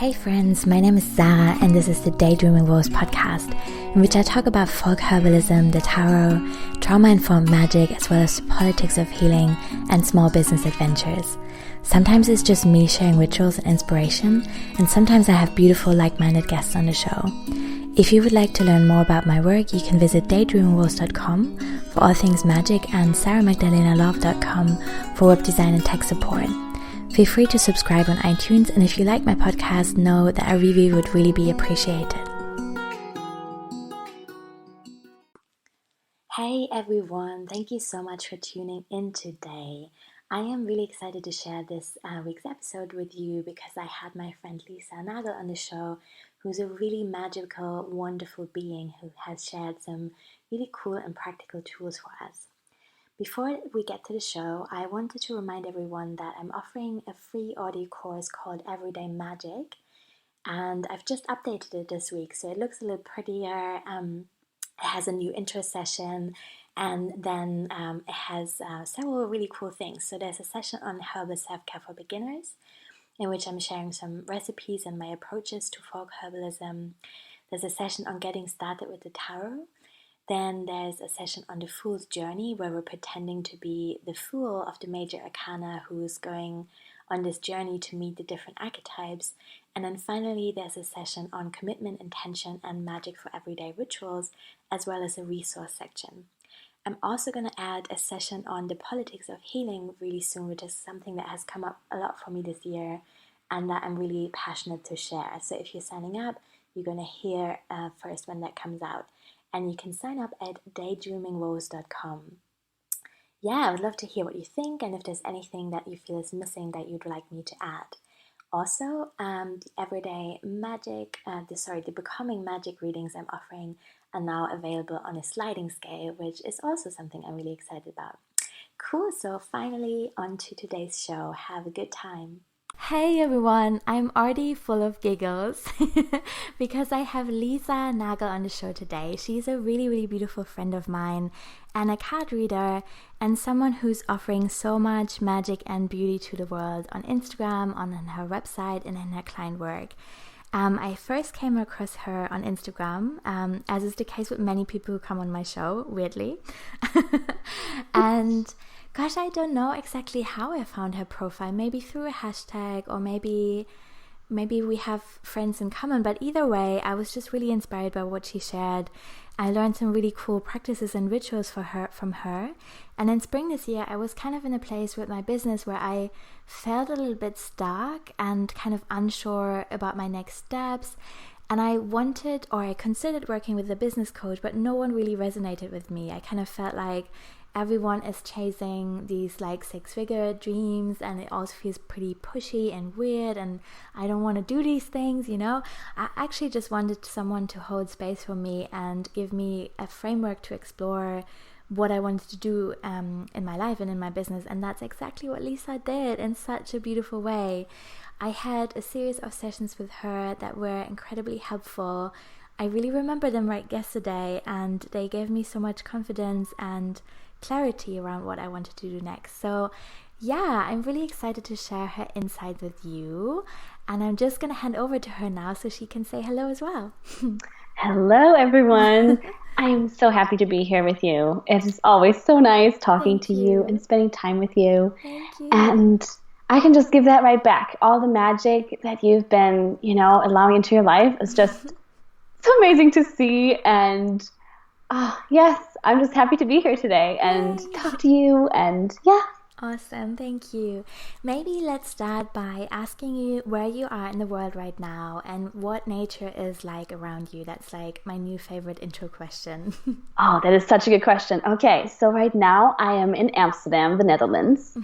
Hey friends, my name is Zara and this is the Daydreaming Rose podcast, in which I talk about folk herbalism, the tarot, trauma-informed magic, as well as the politics of healing and small business adventures. Sometimes it's just me sharing rituals and inspiration, and sometimes I have beautiful like-minded guests on the show. If you would like to learn more about my work, you can visit daydreamingrose.com for all things magic and sarahmagdalenalove.com for web design and tech support. Feel free to subscribe on iTunes, and if you like my podcast, know that a review would really be appreciated. Hey everyone, thank you so much for tuning in today. I am really excited to share this week's episode with you because I had my friend Lisa Nagel on the show, who's a really magical, wonderful being who has shared some really cool and practical tools for us. Before we get to the show, I wanted to remind everyone that I'm offering a free audio course called Everyday Magic, and I've just updated it this week, so it looks a little prettier. It has a new intro session, and then it has several really cool things. So there's a session on herbal self-care for beginners, in which I'm sharing some recipes and my approaches to folk herbalism. There's a session on getting started with the tarot. Then there's a session on the Fool's Journey, where we're pretending to be the Fool of the major arcana who's going on this journey to meet the different archetypes. And then finally, there's a session on commitment, intention, and magic for everyday rituals, as well as a resource section. I'm also going to add a session on the politics of healing really soon, which is something that has come up a lot for me this year and that I'm really passionate to share. So if you're signing up, you're going to hear first when that comes out. And you can sign up at daydreamingrose.com. Yeah, I would love to hear what you think and if there's anything that you feel is missing that you'd like me to add. Also, the Everyday Magic, the Becoming Magic readings I'm offering are now available on a sliding scale, which is also something I'm really excited about. Cool, so finally on to today's show. Have a good time. Hey everyone, I'm already full of giggles because I have Lisa Nagel on the show today. She's a really, really beautiful friend of mine and a card reader and someone who's offering so much magic and beauty to the world on Instagram, on her website, and in her client work. I first came across her on Instagram, as is the case with many people who come on my show, weirdly. And gosh, I don't know exactly how I found her profile, maybe through a hashtag or maybe we have friends in common, but either way, I was just really inspired by what she shared. I learned some really cool practices and rituals from her. And in spring this year, I was kind of in a place with my business where I felt a little bit stuck and kind of unsure about my next steps. And I considered working with a business coach, but no one really resonated with me. I kind of felt like everyone is chasing these like six-figure dreams, and it also feels pretty pushy and weird, and I don't want to do these things, you know. I actually just wanted someone to hold space for me and give me a framework to explore what I wanted to do in my life and in my business, and that's exactly what Lisa did in such a beautiful way. I had a series of sessions with her that were incredibly helpful. I really remember them right yesterday, and they gave me so much confidence and clarity around what I wanted to do next. So yeah, I'm really excited to share her insights with you, and I'm just going to hand over to her now so she can say hello as well. Hello everyone. I'm so happy to be here with you. It's always so nice talking to you and spending time with you. Thank you. And I can just give that right back. All the magic that you've been, allowing into your life is just so amazing to see. And yes, I'm just happy to be here today and talk to you. And yeah. Awesome. Thank you. Maybe let's start by asking you where you are in the world right now and what nature is like around you. That's like my new favorite intro question. Oh, that is such a good question. Okay, so right now I am in Amsterdam, the Netherlands,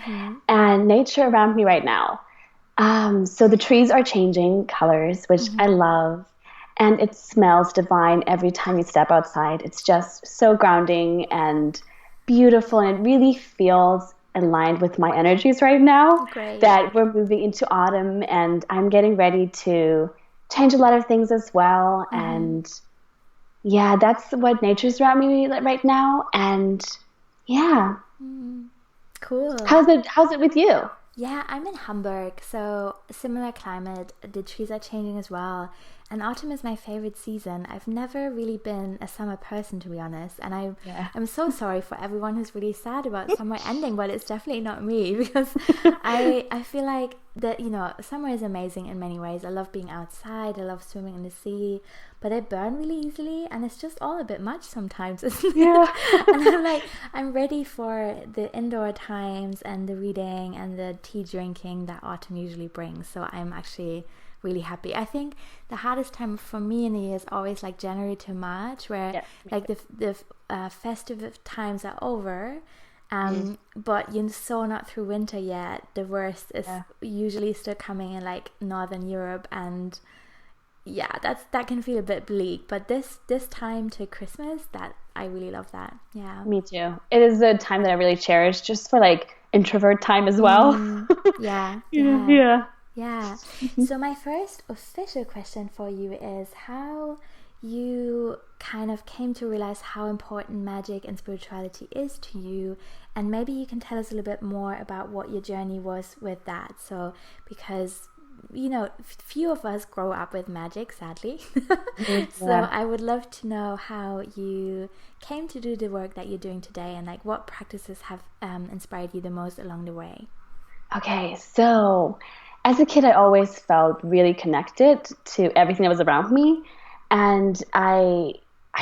and nature around me right now. So the trees are changing colors, which I love. And it smells divine every time you step outside. It's just so grounding and beautiful, and it really feels aligned with my energies right now. Great. That we're moving into autumn, and I'm getting ready to change a lot of things as well. And yeah, that's what nature's around me right now. And yeah. Cool. How's it with you? Yeah, I'm in Hamburg, so similar climate. The trees are changing as well. And autumn is my favorite season. I've never really been a summer person, to be honest. And Yeah. I'm so sorry for everyone who's really sad about summer ending, but it's definitely not me because I feel like that, summer is amazing in many ways. I love being outside, I love swimming in the sea, but I burn really easily and it's just all a bit much sometimes, isn't Yeah. it? And I'm like, I'm ready for the indoor times and the reading and the tea drinking that autumn usually brings. So I'm actually really happy. I think the hardest time for me in the year is always like January to March, where Yeah. like the festive times are over, but you're so not through winter yet. The worst is usually still coming in like Northern Europe, and yeah, that can feel a bit bleak. But this time to Christmas, that I really love that. Yeah. Me too. It is a time that I really cherish just for like introvert time as well. Yeah, Yeah. yeah. Yeah. Yeah. So my first official question for you is how you kind of came to realize how important magic and spirituality is to you, and maybe you can tell us a little bit more about what your journey was with that. So because few of us grow up with magic, sadly. So Yeah. I would love to know how you came to do the work that you're doing today, and like what practices have inspired you the most along the way. Okay, so as a kid, I always felt really connected to everything that was around me, and I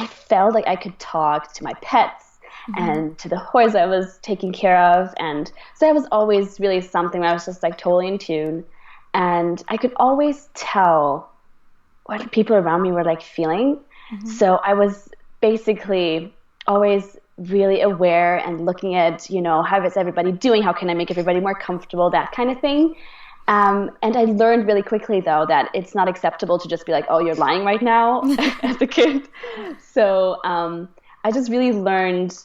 felt like I could talk to my pets and to the horse I was taking care of, and so that was always really something where I was just like totally in tune, and I could always tell what people around me were like feeling. So I was basically always really aware and looking at, how is everybody doing? How can I make everybody more comfortable? That kind of thing. And I learned really quickly, though, that it's not acceptable to just be like, oh, you're lying right now as a kid. So I just really learned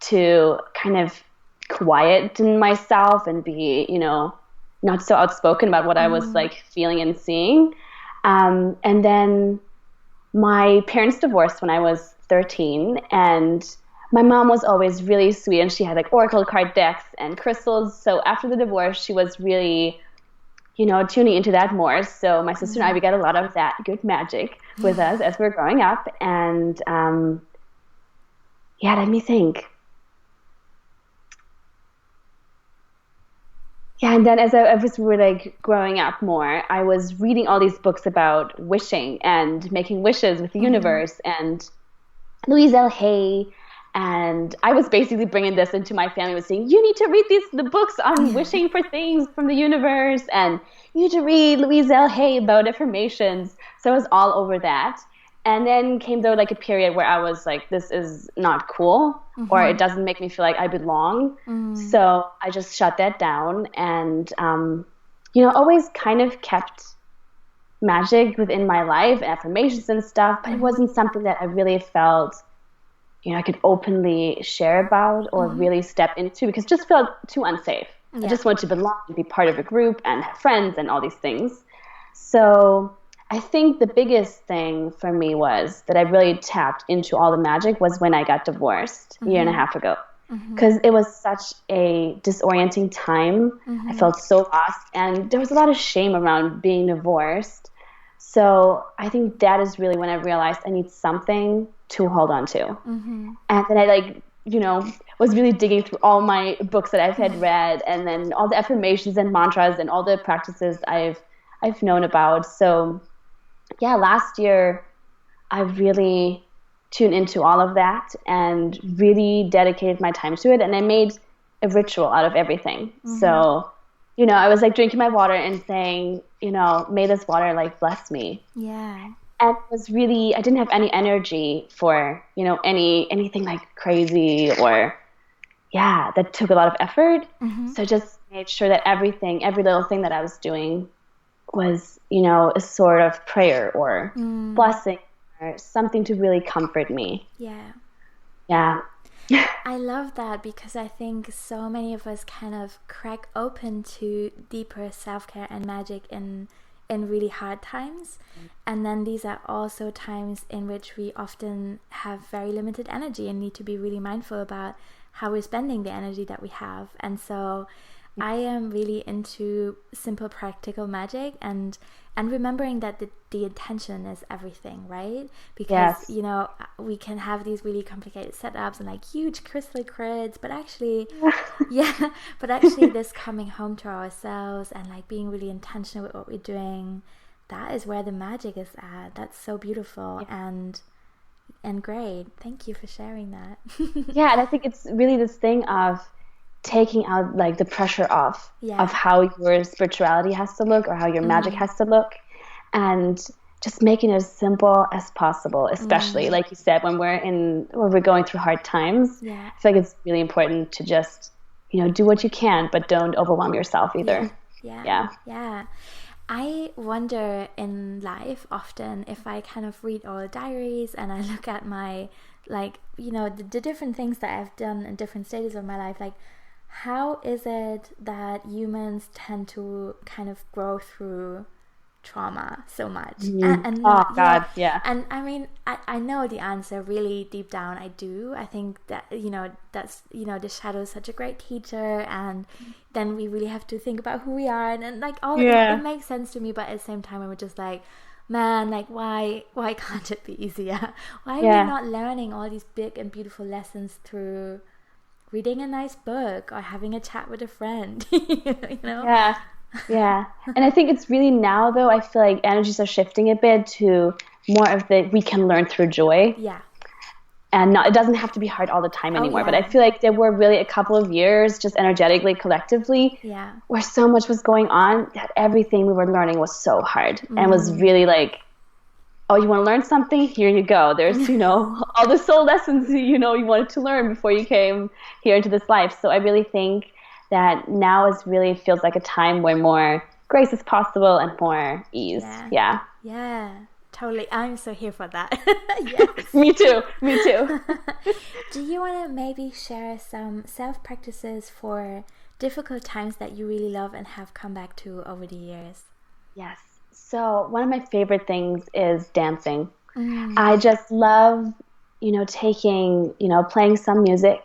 to kind of quieten myself and be, not so outspoken about what I was like feeling and seeing. And then my parents divorced when I was 13, and my mom was always really sweet, and she had like oracle card decks and crystals. So after the divorce, she was really, tuning into that more. So my sister and I, we got a lot of that good magic with us as we were growing up. And let me think. Yeah, and then as I was like growing up more, I was reading all these books about wishing and making wishes with the universe and Louise L. Hay. And I was basically bringing this into my family, was saying, you need to read the books on wishing for things from the universe, and you need to read Louise L. Hay about affirmations. So I was all over that. And then came though like a period where I was like, this is not cool, or it doesn't make me feel like I belong. So I just shut that down and, always kind of kept magic within my life, affirmations and stuff, but it wasn't something that I really felt, I could openly share about or really step into because it just felt too unsafe. I just wanted to belong and be part of a group and have friends and all these things. So I think the biggest thing for me was that I really tapped into all the magic was when I got divorced a year and a half ago. Because it was such a disorienting time. I felt so lost, and there was a lot of shame around being divorced. So I think that is really when I realized I need something to hold on to. And then I was really digging through all my books that I've had read, and then all the affirmations and mantras and all the practices I've known about. So yeah, last year I really tuned into all of that and really dedicated my time to it. And I made a ritual out of everything. So, I was like drinking my water and saying, may this water like bless me. Yeah. And it was really, I didn't have any energy for, anything like crazy or, that took a lot of effort. So I just made sure that every little thing that I was doing was, a sort of prayer or blessing or something to really comfort me. Yeah. Yeah. I love that because I think so many of us kind of crack open to deeper self-care and magic in really hard times. And then these are also times in which we often have very limited energy and need to be really mindful about how we're spending the energy that we have. And so I am really into simple practical magic, and remembering that the intention is everything, right? Because Yes. you know, we can have these really complicated setups and like huge crystal grids, but actually yeah, but actually this coming home to ourselves and like being really intentional with what we're doing, that is where the magic is at. That's so beautiful. And great. Thank you for sharing that. Yeah, and I think it's really this thing of taking out like the pressure off Yeah. of how your spirituality has to look or how your magic has to look, and just making it as simple as possible, especially like you said, when we're going through hard times. Yeah. I feel like it's really important to just, do what you can, but don't overwhelm yourself either. Yeah. I wonder in life often if I kind of read old diaries and I look at my, like, the different things that I've done in different stages of my life, like, how is it that humans tend to kind of grow through trauma so much? And not, God, yeah. And I mean, I know the answer really deep down. I do. I think that, that's, the shadow is such a great teacher, and then we really have to think about who we are, and like all it makes sense to me. But at the same time, I'm just like, man, like why can't it be easier? Why are we not learning all these big and beautiful lessons through reading a nice book or having a chat with a friend? Yeah. And I think it's really now, though, I feel like energies are shifting a bit to more of the we can learn through joy. Yeah. And it doesn't have to be hard all the time anymore. But I feel like there were really a couple of years, just energetically, collectively, where so much was going on that everything we were learning was so hard. And was really like, oh, you want to learn something? Here you go. There's, all the soul lessons, you wanted to learn before you came here into this life. So I really think that now really feels like a time where more grace is possible and more ease. Yeah, totally. I'm so here for that. Yes. Me too. Do you want to maybe share some self-practices for difficult times that you really love and have come back to over the years? Yes. So one of my favorite things is dancing. I just love, playing some music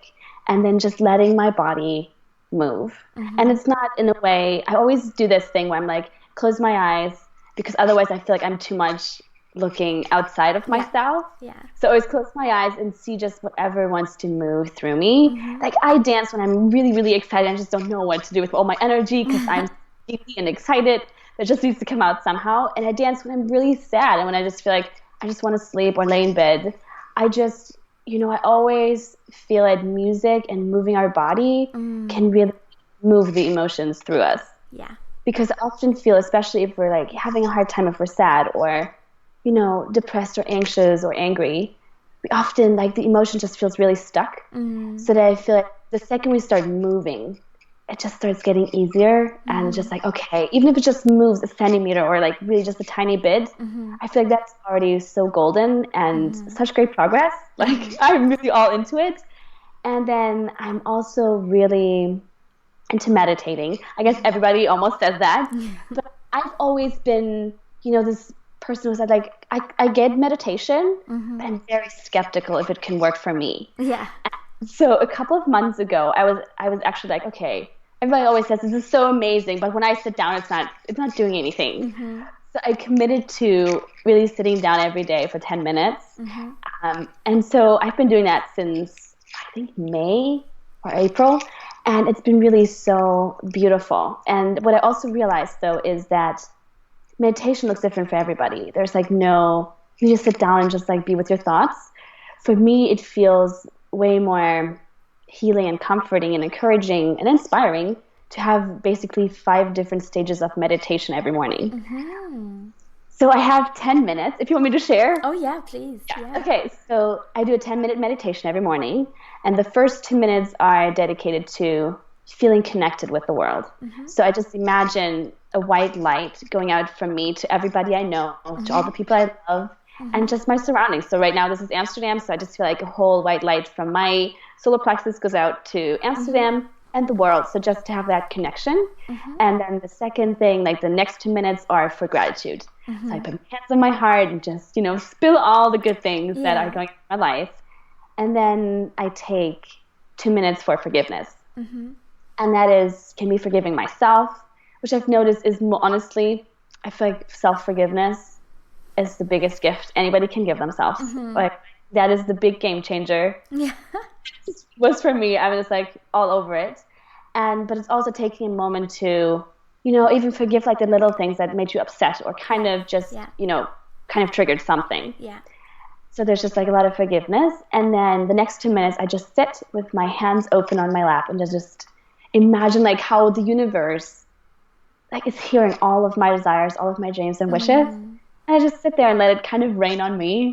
and then just letting my body move. And it's not in a way, I always do this thing where I'm like, close my eyes, because otherwise I feel like I'm too much looking outside of myself. So I always close my eyes and see just whatever wants to move through me. Like I dance when I'm really, really excited. I just don't know what to do with all my energy because I'm sleepy and excited. It just needs to come out somehow. And I dance when I'm really sad and when I just feel like I just want to sleep or lay in bed. I just, I always feel like music and moving our body can really move the emotions through us. Yeah. Because I often feel, especially if we're like having a hard time, if we're sad or, depressed or anxious or angry, we often like the emotion just feels really stuck. So that I feel like the second we start moving, it just starts getting easier and just like, okay, even if it just moves a centimeter or like really just a tiny bit, I feel like that's already so golden and such great progress. Like I'm really all into it. And then I'm also really into meditating. I guess everybody almost says that. But I've always been, this person who said like, I get meditation, but I'm very skeptical if it can work for me. Yeah. So a couple of months ago, I was actually like, okay, everybody always says this is so amazing, but when I sit down, it's not doing anything. So I committed to really sitting down every day for 10 minutes. And so I've been doing that since I think May or April, and it's been really so beautiful. And what I also realized though is that meditation looks different for everybody. There's like you just sit down and just like be with your thoughts. For me, it feels way more healing and comforting and encouraging and inspiring to have basically 5 different stages of meditation every morning. So I have 10 minutes, if you want me to share. Oh yeah, please. Yeah. Okay, so I do a 10-minute meditation every morning, and the first 2 minutes are dedicated to feeling connected with the world. So I just imagine a white light going out from me to everybody I know, to all the people I love, and just my surroundings. So right now this is Amsterdam, so I just feel like a whole white light from my solar plexus goes out to Amsterdam and the world. So just to have that connection. And then the second thing, like the next 2 minutes are for gratitude. So I put my hands on my heart and just, spill all the good things that are going on in my life. And then I take 2 minutes for forgiveness. And that can be forgiving myself, which I've noticed is honestly, I feel like self-forgiveness is the biggest gift anybody can give themselves. Like that is the big game changer. Yeah. Was for me. I was like all over it. But it's also taking a moment to, even forgive like the little things that made you upset or kind of just, kind of triggered something. Yeah. So there's just like a lot of forgiveness. And then the next 2 minutes, I just sit with my hands open on my lap and just imagine like how the universe like is hearing all of my desires, all of my dreams and wishes. And I just sit there and let it kind of rain on me.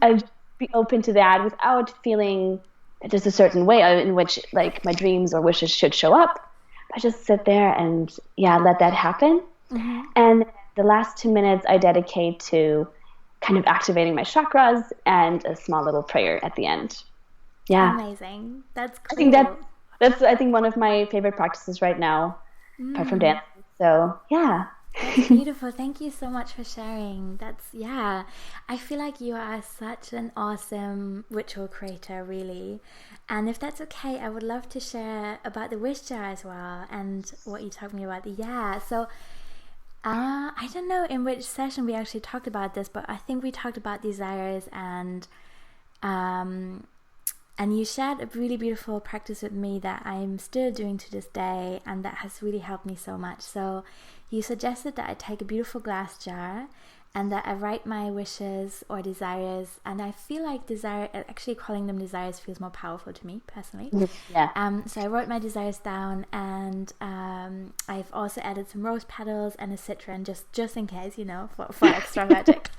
And be open to that without feeling that there's a certain way in which like my dreams or wishes should show up. I just sit there and let that happen. And the last 2 minutes I dedicate to kind of activating my chakras and a small little prayer at the end. Yeah. Amazing. That's cool. I think that's I think one of my favorite practices right now, apart from dancing. So yeah. That's beautiful. Thank you so much for sharing. I feel like you are such an awesome ritual creator, really. And if that's okay, I would love to share about the wish jar as well and what you talked to me about. So I don't know in which session we actually talked about this, but I think we talked about desires and you shared a really beautiful practice with me that I'm still doing to this day, and that has really helped me so much. So you suggested that I take a beautiful glass jar and that I write my wishes or desires, and I feel like actually calling them desires feels more powerful to me personally. So I wrote my desires down, and I've also added some rose petals and a citron just in case, for extra magic.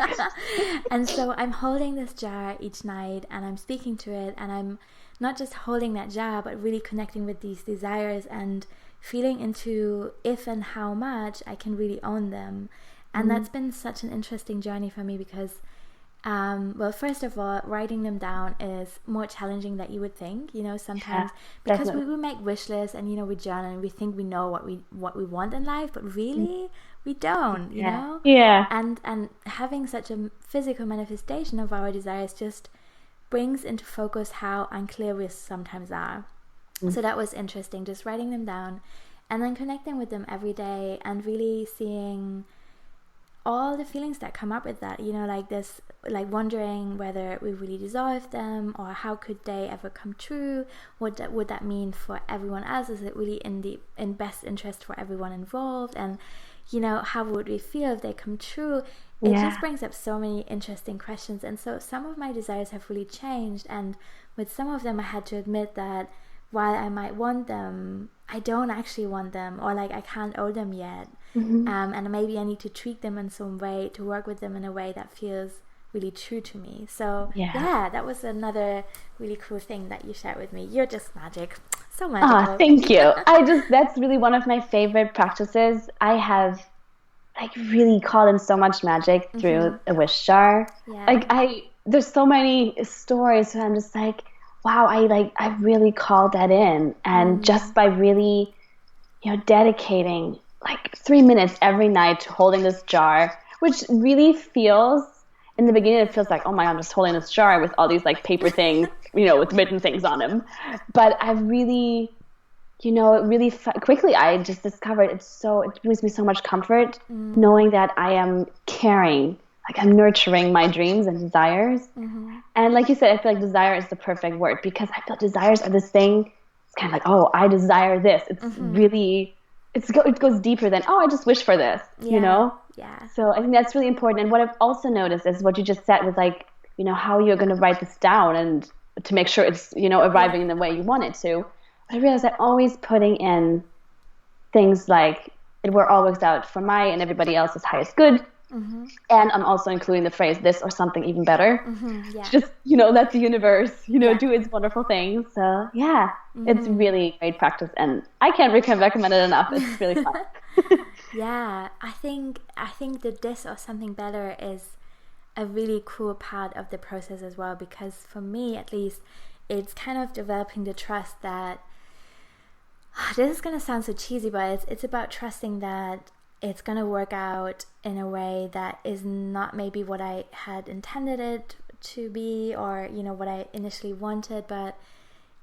And so I'm holding this jar each night and I'm speaking to it, and I'm not just holding that jar but really connecting with these desires and feeling into if and how much I can really own them. And that's been such an interesting journey for me because, first of all, writing them down is more challenging than you would think, sometimes because we make wish lists and, we journal and we think we know what we want in life, but really we don't, you know? Yeah. And having such a physical manifestation of our desires just brings into focus how unclear we sometimes are. So that was interesting, just writing them down and then connecting with them every day and really seeing all the feelings that come up with that, like this, like wondering whether we really deserve them or how could they ever come true. What would that mean for everyone else? Is it really in best interest for everyone involved? And how would we feel if they come true? It just brings up so many interesting questions. And so some of my desires have really changed, and with some of them I had to admit that while I might want them, I don't actually want them, or like I can't own them yet. And maybe I need to treat them in some way, to work with them in a way that feels really true to me. So that was another really cool thing that you shared with me. You're just magic. So magical. Thank you. That's really one of my favorite practices. I have like really caught in so much magic through a wish jar. There's so many stories where I'm just like, wow, I really called that in. And just by really, dedicating like 3 minutes every night to holding this jar, which really feels, in the beginning, it feels like, oh my God, I'm just holding this jar with all these like paper things, with written things on them. But I've really, quickly, I just discovered it brings me so much comfort knowing that I am caring, like I'm nurturing my dreams and desires. And like you said, I feel like desire is the perfect word, because I feel desires are this thing. It's kind of like, oh, I desire this. It's really, it goes deeper than, oh, I just wish for this, Yeah. So I think that's really important. And what I've also noticed is what you just said was like, how you're going to write this down and to make sure it's, arriving in the way you want it to. I realized I'm always putting in things like it will all works out for my and everybody else's highest good. And I'm also including the phrase this or something even better. Just, let the universe, do its wonderful things. So it's really great practice, and I can't recommend it enough. It's really fun. I think the this or something better is a really cool part of the process as well, because for me at least, it's kind of developing the trust that this is going to sound so cheesy, but it's about trusting that it's going to work out in a way that is not maybe what I had intended it to be, or what I initially wanted, but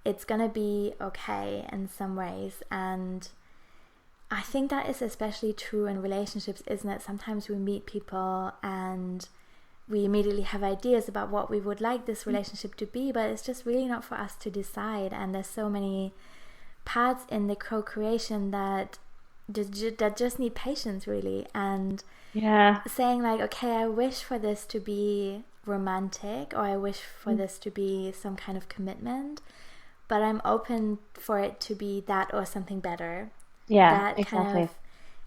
it's gonna be okay in some ways. And I think that is especially true in relationships, isn't it? Sometimes we meet people and we immediately have ideas about what we would like this relationship to be, but it's just really not for us to decide. And there's so many parts in the co-creation that just need patience, really. And saying like, okay, I wish for this to be romantic, or I wish for this to be some kind of commitment, but I'm open for it to be that or something better. That exactly. Kind of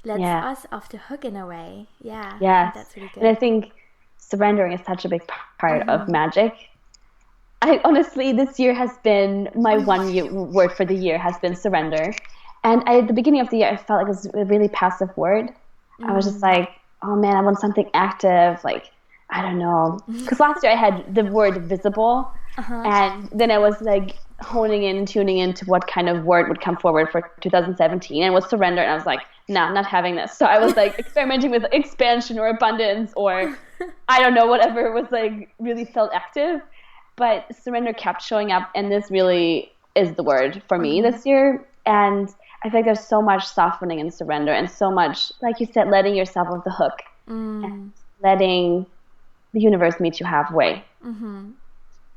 lets us off the hook in a way. I think that's really good. And I think surrendering is such a big part of magic. I honestly, this year has been my word for the year has been surrender. And at the beginning of the year, I felt like it was a really passive word. I was just like, oh man, I want something active. Like, I don't know. Because last year I had the word visible. And then I was like honing in and tuning into what kind of word would come forward for 2017, and was surrender. And I was like, no, not having this. So I was like experimenting with expansion or abundance, or I don't know, whatever was like really felt active. But surrender kept showing up, and this really is the word for me this year. And I feel like there's so much softening in surrender, and so much, like you said, letting yourself off the hook and letting the universe meet you halfway.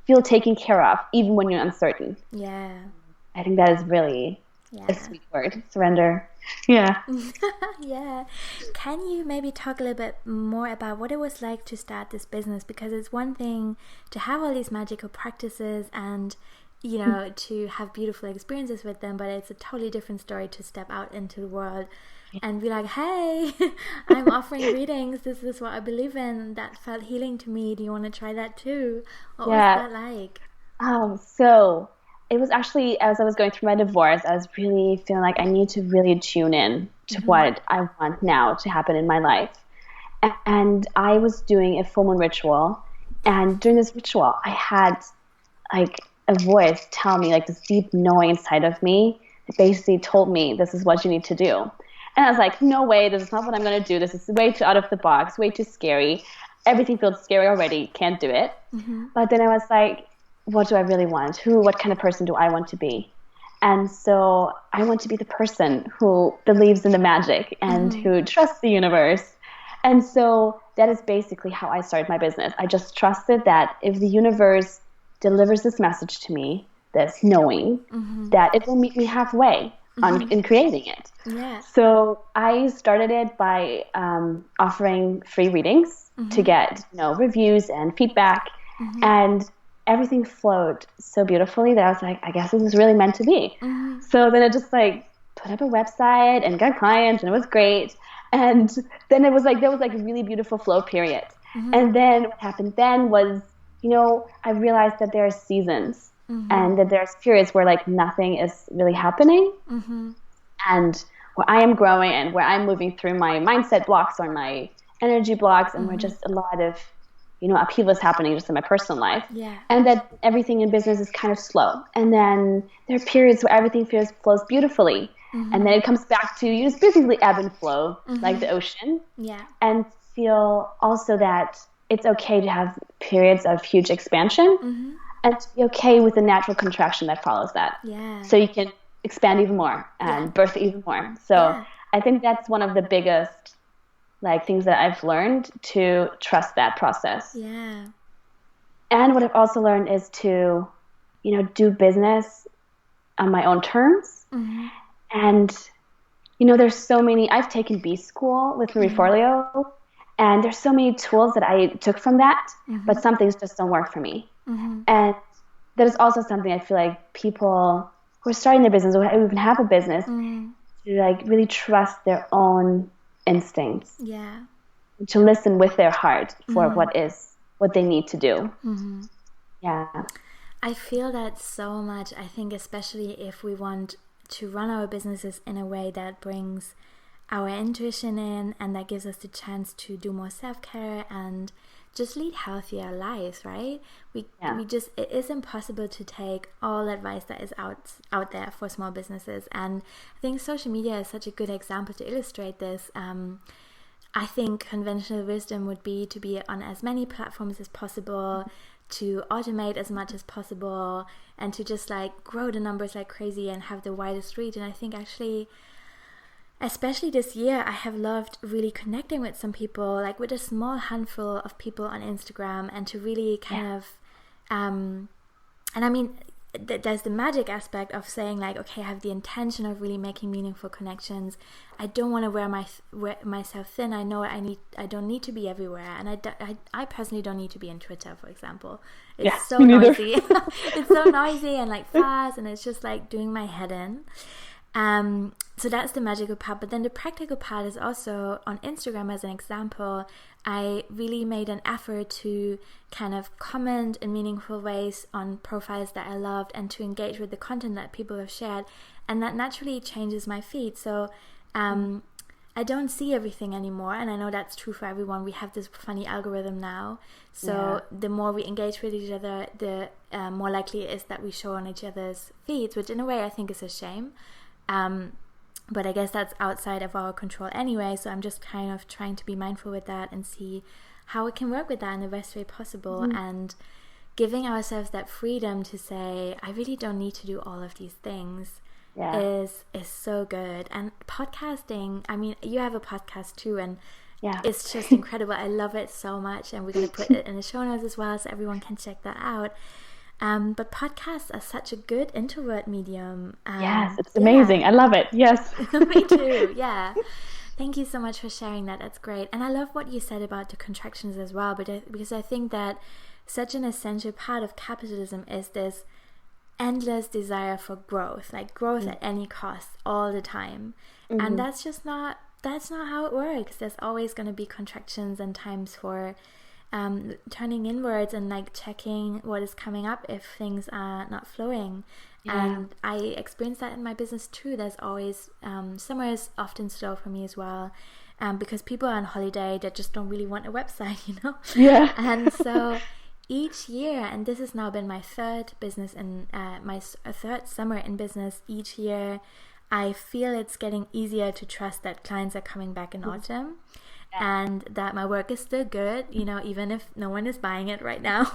Feel taken care of, even when you're uncertain. I think that is really a sweet word, surrender. Can you maybe talk a little bit more about what it was like to start this business? Because it's one thing to have all these magical practices and, you know, to have beautiful experiences with them, but it's a totally different story to step out into the world and be like, hey, I'm offering readings. This is what I believe in. That felt healing to me. Do you want to try that too? What was that like? So it was actually, as I was going through my divorce, I was really feeling like I need to really tune in to what I want now to happen in my life. And I was doing a full moon ritual. And during this ritual, I had like a voice tell me, like this deep knowing inside of me that basically told me, this is what you need to do. And I was like, no way, this is not what I'm going to do. This is way too out of the box, way too scary. Everything feels scary already. Can't do it. But then I was like, what do I really want? What kind of person do I want to be? And so I want to be the person who believes in the magic and who trusts the universe. And so that is basically how I started my business. I just trusted that if the universe delivers this message to me, this knowing that it will meet me halfway in creating it. So I started it by offering free readings to get reviews and feedback, and everything flowed so beautifully that I was like, I guess this is really meant to be. So then I just like put up a website and got clients, and it was great. And then it was like there was like a really beautiful flow period. And then what happened then was, I realized that there are seasons and that there's periods where like nothing is really happening. And where I am growing and where I'm moving through my mindset blocks or my energy blocks, and where just a lot of, upheaval is happening just in my personal life. And that everything in business is kind of slow. And then there are periods where everything flows beautifully. And then it comes back to, you just basically ebb and flow like the ocean. And feel also that it's okay to have periods of huge expansion and to be okay with the natural contraction that follows that. So you can expand even more and birth even more. So I think that's one of the biggest things that I've learned, to trust that process. And what I've also learned is to, do business on my own terms. And, there's so many, I've taken B school with Marie Forleo, and there's so many tools that I took from that, but some things just don't work for me. And that is also something I feel like people who are starting their business, or who even have a business, to really trust their own instincts, to listen with their heart for what they need to do. I feel that so much. I think especially if we want to run our businesses in a way that brings our intuition in, and that gives us the chance to do more self-care and just lead healthier lives, right? We just, it is impossible to take all advice that is out there for small businesses. And I think social media is such a good example to illustrate this. I think conventional wisdom would be to be on as many platforms as possible, to automate as much as possible and to just like grow the numbers like crazy and have the widest reach. And I think actually, especially this year, I have loved really connecting with some people, like with a small handful of people on Instagram, and to really kind of and I mean, there's the magic aspect of saying like, okay, I have the intention of really making meaningful connections. I don't want to wear myself thin. I know I don't need to be everywhere, and I personally don't need to be in Twitter, for example. It's so noisy. It's so noisy and like fast, and it's just like doing my head in. So that's the magical part. But then the practical part is also on Instagram, as an example, I really made an effort to kind of comment in meaningful ways on profiles that I loved and to engage with the content that people have shared. And that naturally changes my feed. So I don't see everything anymore. And I know that's true for everyone. We have this funny algorithm now. So the more we engage with each other, the more likely it is that we show on each other's feeds, which in a way I think is a shame. But I guess that's outside of our control anyway, so I'm just kind of trying to be mindful with that and see how we can work with that in the best way possible, and giving ourselves that freedom to say, I really don't need to do all of these things is so good. And podcasting, I mean, you have a podcast too, and it's just incredible. I love it so much, and we're going to put it in the show notes as well so everyone can check that out. But podcasts are such a good introvert medium. Yes, it's amazing. I love it. Yes. Me too. Yeah. Thank you so much for sharing that. That's great. And I love what you said about the contractions as well, because I think that such an essential part of capitalism is this endless desire for growth, like growth at any cost all the time. And that's not how it works. There's always going to be contractions and times for turning inwards and like checking what is coming up if things are not flowing. And I experience that in my business too. There's always summer is often slow for me as well, because people are on holiday that just don't really want a website, you know. And so each year, and this has now been my third business and my third summer in business, each year I feel it's getting easier to trust that clients are coming back in autumn. And that my work is still good, you know, even if no one is buying it right now.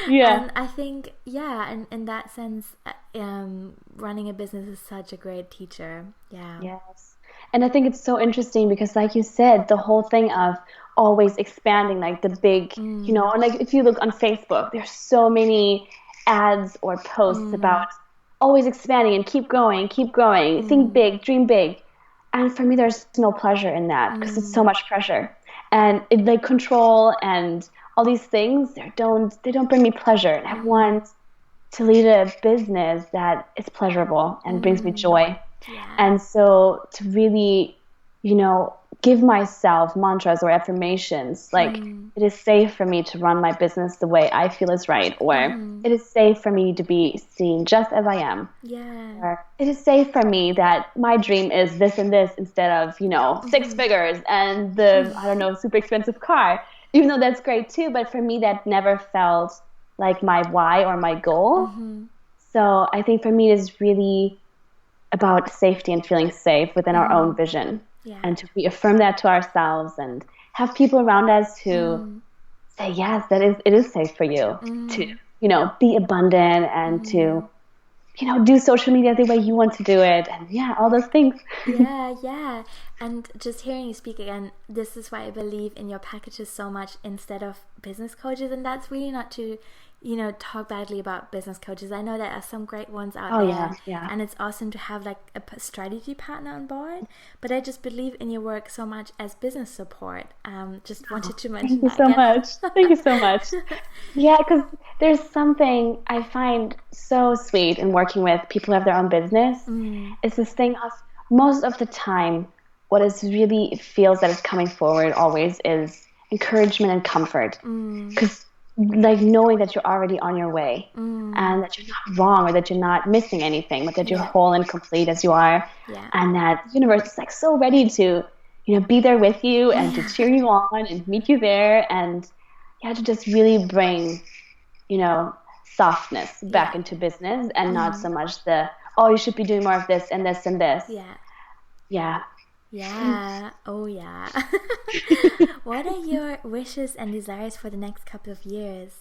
And I think, and in that sense, running a business is such a great teacher. Yes. And I think it's so interesting because, like you said, the whole thing of always expanding, like the big, you know, like if you look on Facebook, there's so many ads or posts about always expanding and keep growing, think big, dream big. And for me, there's no pleasure in that because it's so much pressure, and like control and all these things. They don't bring me pleasure. And I want to lead a business that is pleasurable and brings me joy. And so to really, you know, give myself mantras or affirmations like it is safe for me to run my business the way I feel is right, or it is safe for me to be seen just as I am. Or it is safe for me that my dream is this and this instead of, you know, 6 figures and the, I don't know, super expensive car, even though that's great too. But for me, that never felt like my why or my goal. So I think for me, it is really about safety and feeling safe within our own vision. And to reaffirm that to ourselves and have people around us who say, yes, it is safe for you to, you know, be abundant and to, you know, do social media the way you want to do it. And all those things. And just hearing you speak again, this is why I believe in your packages so much instead of business coaches. And that's really not to, you know, talk badly about business coaches. I know there are some great ones out there, and it's awesome to have like a strategy partner on board. But I just believe in your work so much as business support. Just wanted to mention that. Thank you so much. Yeah, because there's something I find so sweet in working with people who have their own business. It's this thing of most of the time, what is really feels that is coming forward always is encouragement and comfort. Because like knowing that you're already on your way and that you're not wrong or that you're not missing anything, but that you're whole and complete as you are, and that the universe is like so ready to, you know, be there with you and to cheer you on and meet you there, and to just really bring, you know, softness back into business and not so much the, oh, you should be doing more of this and this and this. What are your wishes and desires for the next couple of years?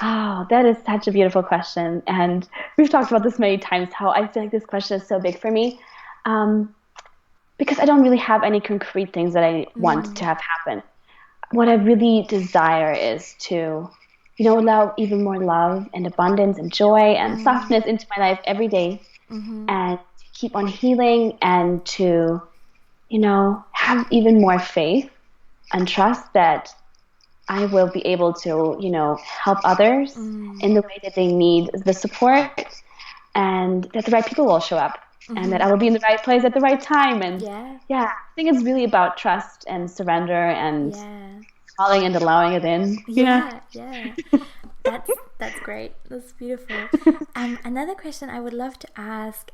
Oh, that is such a beautiful question. And we've talked about this many times, how I feel like this question is so big for me. Um, because I don't really have any concrete things that I want to have happen. What I really desire is to, allow even more love and abundance and joy and softness into my life every day, and to keep on healing, and to, have even more faith and trust that I will be able to, help others in the way that they need the support, and that the right people will show up, and that I will be in the right place at the right time. And yeah, I think it's really about trust and surrender and calling and allowing it in. Yeah. That's great. That's beautiful. Another question I would love to ask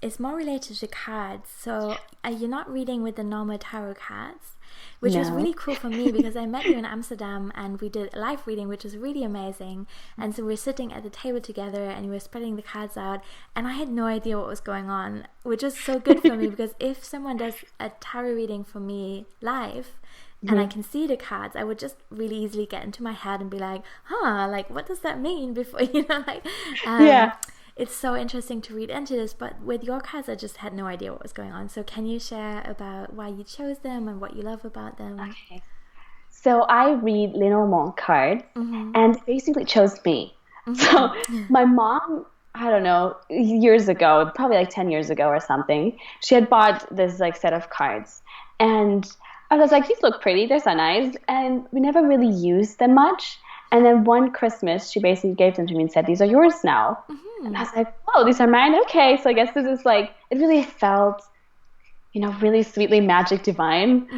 is more related to cards. So you're not reading with the normal tarot cards, which was really cool for me because I met you in Amsterdam and we did a live reading, which was really amazing. And so we're sitting at the table together and we were spreading the cards out, and I had no idea what was going on, which was so good for me because if someone does a tarot reading for me live, and I can see the cards, I would just really easily get into my head and be like, like, what does that mean? Before, it's so interesting to read into this. But with your cards, I just had no idea what was going on. So can you share about why you chose them and what you love about them? Okay. So I read linoman cards, and they basically chose me. So my mom, I don't know, years ago, probably like 10 years ago or something, she had bought this like set of cards. And I was like, these look pretty, they're so nice. And we never really used them much. And then one Christmas, she basically gave them to me and said, these are yours now. And I was like, oh, these are mine? Okay. So I guess this is like, it really felt, really sweetly magic divine.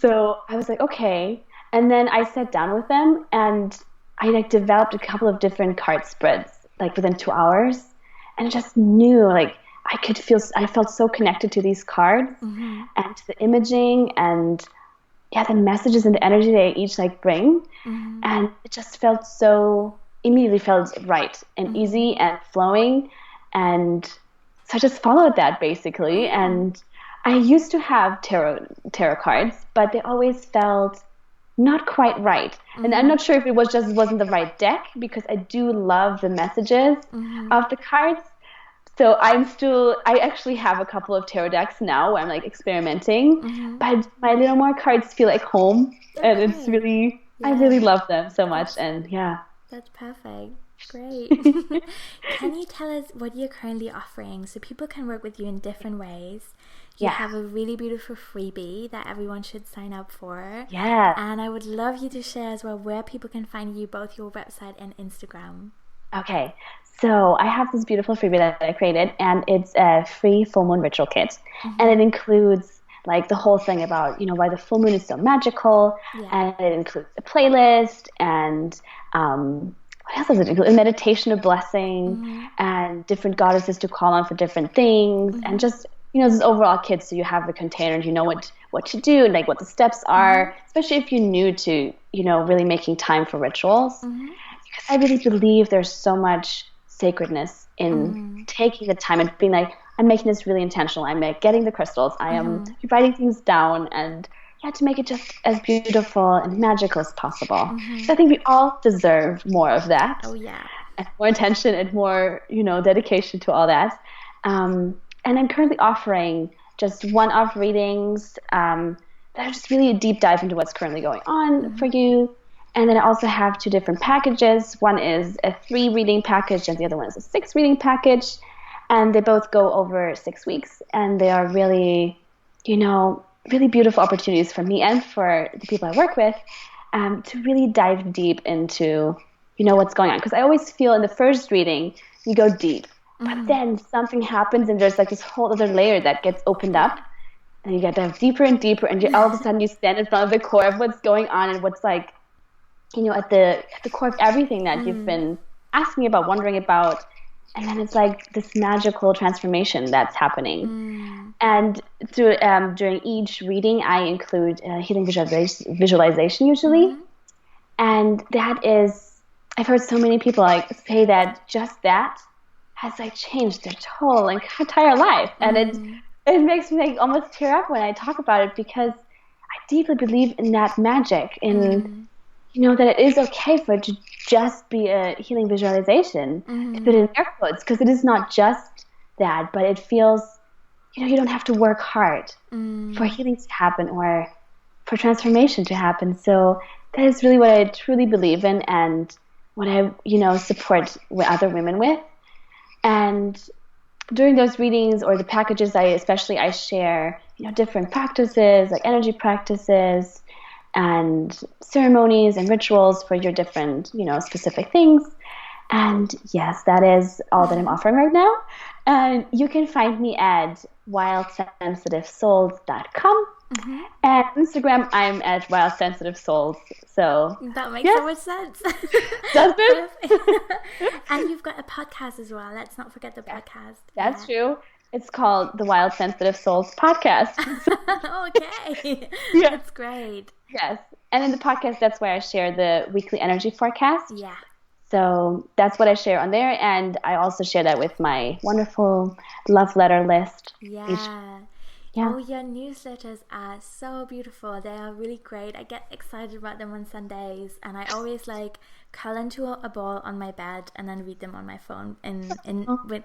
So I was like, okay. And then I sat down with them and I like developed a couple of different card spreads, like within 2 hours. And I just knew, like, I felt so connected to these cards and to the imaging and the messages and the energy they each like bring. And it just immediately felt right and easy and flowing. And so I just followed that basically. And I used to have tarot cards, but they always felt not quite right. And I'm not sure if it wasn't the right deck, because I do love the messages of the cards. So I actually have a couple of tarot decks now where I'm like experimenting, but my little more cards feel like home, and it's really, I really love them so much. And that's perfect. Great. Can you tell us what you're currently offering so people can work with you in different ways? You have a really beautiful freebie that everyone should sign up for. Yeah. And I would love you to share as well where people can find you, both your website and Instagram. Okay. So I have this beautiful freebie that I created, and it's a free full moon ritual kit. And it includes like the whole thing about, why the full moon is so magical. And it includes a playlist and what else does it include? A meditation of blessing and different goddesses to call on for different things, and just, this overall kit, so you have the container and you know what to do and like what the steps are, especially if you're new to, really making time for rituals. Because I really believe there's so much sacredness in taking the time and being like, I'm making this really intentional. I'm like getting the crystals. I am writing things down, and to make it just as beautiful and magical as possible. So I think we all deserve more of that. Oh yeah. And more intention and more, dedication to all that. And I'm currently offering just one-off readings that are just really a deep dive into what's currently going on for you. And then I also have 2 different packages. One is a 3-reading package, and the other one is a 6-reading package. And they both go over 6 weeks. And they are really, really beautiful opportunities for me and for the people I work with to really dive deep into, what's going on. Because I always feel in the first reading, you go deep. But then something happens and there's like this whole other layer that gets opened up. And you get to dive deeper and deeper. And all of a sudden you stand in front of the core of what's going on and what's like, at the core of everything that you've been asking about, wondering about. And then it's like this magical transformation that's happening. And during each reading, I include healing visualization usually. And that is, I've heard so many people like say that just that has like changed their whole like entire life. And it makes me like almost tear up when I talk about it, because I deeply believe in that magic, in that it is okay for it to just be a healing visualization, to put it in air quotes, because it is not just that, but it feels, you don't have to work hard for healing to happen or for transformation to happen. So that is really what I truly believe in, and what I, support other women with. And during those readings or the packages, I share, different practices, like energy practices and ceremonies and rituals for your different, specific things. And yes, that is all that I'm offering right now. And you can find me at wildsensitivesouls.com. And Instagram, I'm at wildsensitivesouls. So that makes so much sense. Does it? And you've got a podcast as well. Let's not forget the podcast. That's true. It's called the Wild Sensitive Souls Podcast. Okay. Yeah. That's great. Yes. And in the podcast, that's where I share the weekly energy forecast. Yeah. So that's what I share on there. And I also share that with my wonderful love letter list. Yeah. Oh, your newsletters are so beautiful. They are really great. I get excited about them on Sundays, and I always curl into a ball on my bed and then read them on my phone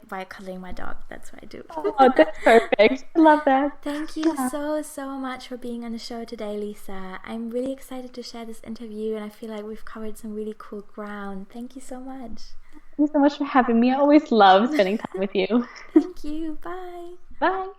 while cuddling my dog. That's what I do. Oh, that's perfect. I love that. Thank you so much for being on the show today, Lisa. I'm really excited to share this interview, and I feel like we've covered some really cool ground. Thank you so much. Thank you so much for having me. I always love spending time with you. Thank you. Bye. Bye.